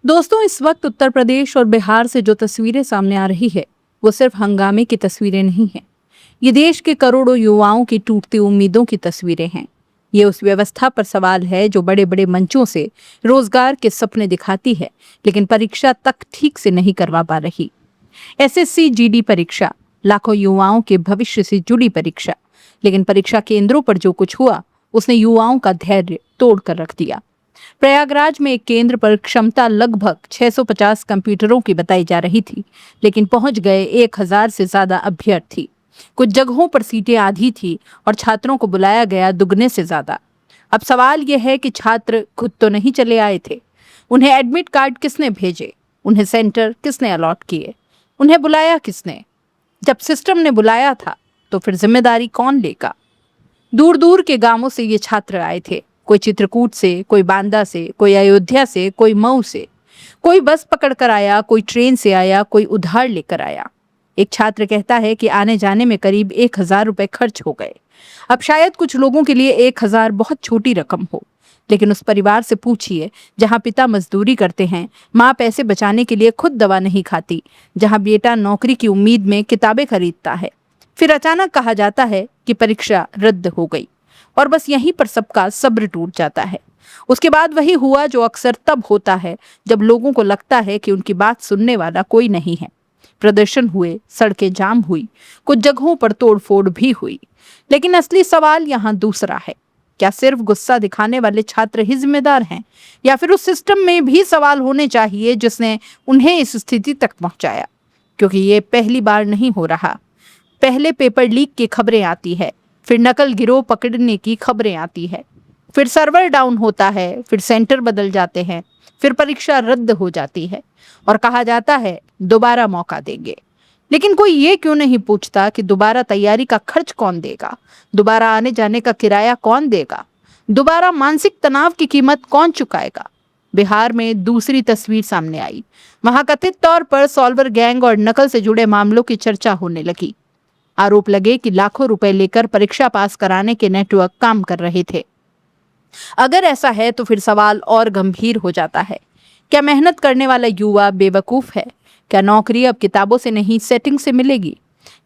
दोस्तों, इस वक्त उत्तर प्रदेश और बिहार से जो तस्वीरें सामने आ रही है वो सिर्फ हंगामे की तस्वीरें नहीं हैं। ये देश के करोड़ों युवाओं की टूटती उम्मीदों की तस्वीरें हैं। ये उस व्यवस्था पर सवाल है जो बड़े बड़े मंचों से रोजगार के सपने दिखाती है, लेकिन परीक्षा तक ठीक से नहीं करवा पा रही। एसएससी जीडी परीक्षा लाखों युवाओं के भविष्य से जुड़ी परीक्षा, लेकिन परीक्षा केंद्रों पर जो कुछ हुआ उसने युवाओं का धैर्य तोड़ कर रख दिया। प्रयागराज में एक केंद्र पर क्षमता लगभग 650 कंप्यूटरों की बताई जा रही थी, लेकिन पहुंच गए 1000 से ज्यादा अभ्यर्थी। कुछ जगहों पर सीटें आधी थी और छात्रों को बुलाया गया दुगने से ज्यादा। अब सवाल यह है कि छात्र खुद तो नहीं चले आए थे। उन्हें एडमिट कार्ड किसने भेजे? उन्हें सेंटर किसने अलॉट किए? उन्हें बुलाया किसने? जब सिस्टम ने बुलाया था तो फिर जिम्मेदारी कौन लेगा? दूर दूर के गांवों से ये छात्र आए थे। कोई चित्रकूट से, कोई बांदा से, कोई अयोध्या से, कोई मऊ से। कोई बस पकड़कर आया, कोई ट्रेन से आया, कोई उधार लेकर आया। एक छात्र कहता है कि आने जाने में करीब 1000 रुपए खर्च हो गए। अब शायद कुछ लोगों के लिए 1000 बहुत छोटी रकम हो, लेकिन उस परिवार से पूछिए जहां पिता मजदूरी करते हैं, माँ पैसे बचाने के लिए खुद दवा नहीं खाती, जहां बेटा नौकरी की उम्मीद में किताबें खरीदता है, फिर अचानक कहा जाता है कि परीक्षा रद्द हो गई और बस यहीं पर सबका सब्र टूट जाता है। उसके बाद वही हुआ जो अक्सर तब होता है जब लोगों को लगता है कि उनकी बात सुनने वाला कोई नहीं है। प्रदर्शन हुए, सड़कें जाम हुई, कुछ जगहों पर तोड़फोड़ भी हुई। लेकिन असली सवाल यहाँ दूसरा है। क्या सिर्फ गुस्सा दिखाने वाले छात्र ही जिम्मेदार हैं, या फिर उस सिस्टम में भी सवाल होने चाहिए जिसने उन्हें इस स्थिति तक पहुंचाया? क्योंकि ये पहली बार नहीं हो रहा। पहले पेपर लीक की खबरें आती है, फिर नकल गिरोह पकड़ने की खबरें आती है, फिर सर्वर डाउन होता है, फिर सेंटर बदल जाते हैं, फिर परीक्षा रद्द हो जाती है और कहा जाता है दोबारा मौका देंगे। लेकिन कोई ये क्यों नहीं पूछता कि दोबारा तैयारी का खर्च कौन देगा? दोबारा आने जाने का किराया कौन देगा? दोबारा मानसिक तनाव की कीमत कौन चुकाएगा? बिहार में दूसरी तस्वीर सामने आई। वहां कथित तौर पर सॉल्वर गैंग और नकल से जुड़े मामलों की चर्चा होने लगी। आरोप लगे कि लाखों रुपए लेकर परीक्षा पास कराने के नेटवर्क काम कर रहे थे। अगर ऐसा है तो फिर सवाल और गंभीर हो जाता है। क्या मेहनत करने वाला युवा बेवकूफ है? क्या नौकरी अब किताबों से नहीं सेटिंग से मिलेगी?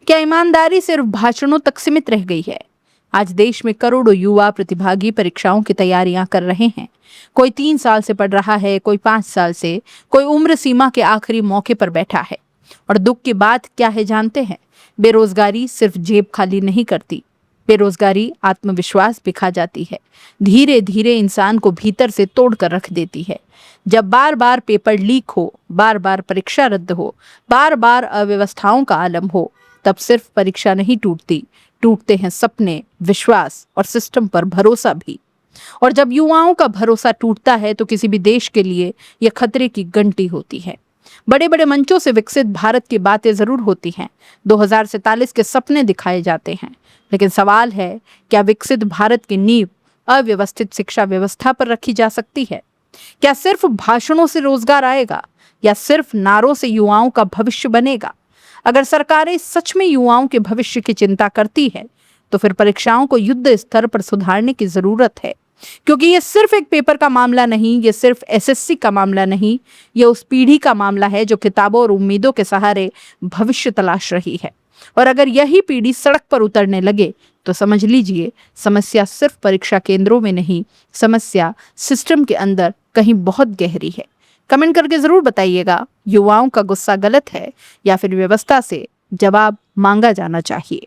क्या ईमानदारी सिर्फ भाषणों तक सीमित रह गई है? आज देश में करोड़ों युवा प्रतिभागी परीक्षाओं की तैयारियां कर रहे हैं। कोई 3 साल से पढ़ रहा है, कोई 5 साल से, कोई उम्र सीमा के आखिरी मौके पर बैठा है। और दुख की बात क्या है जानते हैं? बेरोजगारी सिर्फ जेब खाली नहीं करती, बेरोजगारी आत्मविश्वास भी खा जाती है। धीरे धीरे इंसान को भीतर से तोड़ कर रख देती है। जब बार बार पेपर लीक हो, बार बार परीक्षा रद्द हो, बार बार अव्यवस्थाओं का आलम हो, तब सिर्फ परीक्षा नहीं टूटती, टूटते हैं सपने, विश्वास और सिस्टम पर भरोसा भी। और जब युवाओं का भरोसा टूटता है तो किसी भी देश के लिए यह खतरे की घंटी होती है। बड़े बड़े मंचों से विकसित भारत की बातें जरूर होती हैं, 2047 के सपने दिखाए जाते हैं, लेकिन सवाल है क्या विकसित भारत की नींव अव्यवस्थित शिक्षा व्यवस्था पर रखी जा सकती है? क्या सिर्फ भाषणों से रोजगार आएगा, या सिर्फ नारों से युवाओं का भविष्य बनेगा? अगर सरकारें सच में युवाओं के भविष्य की चिंता करती है तो फिर परीक्षाओं को युद्ध स्तर पर सुधारने की जरूरत है। क्योंकि ये सिर्फ एक पेपर का मामला नहीं, ये सिर्फ एसएससी का मामला नहीं, ये उस पीढ़ी का मामला है जो किताबों और उम्मीदों के सहारे भविष्य तलाश रही है। और अगर यही पीढ़ी सड़क पर उतरने लगे तो समझ लीजिए समस्या सिर्फ परीक्षा केंद्रों में नहीं, समस्या सिस्टम के अंदर कहीं बहुत गहरी है। कमेंट करके जरूर बताइएगा, युवाओं का गुस्सा गलत है या फिर व्यवस्था से जवाब मांगा जाना चाहिए।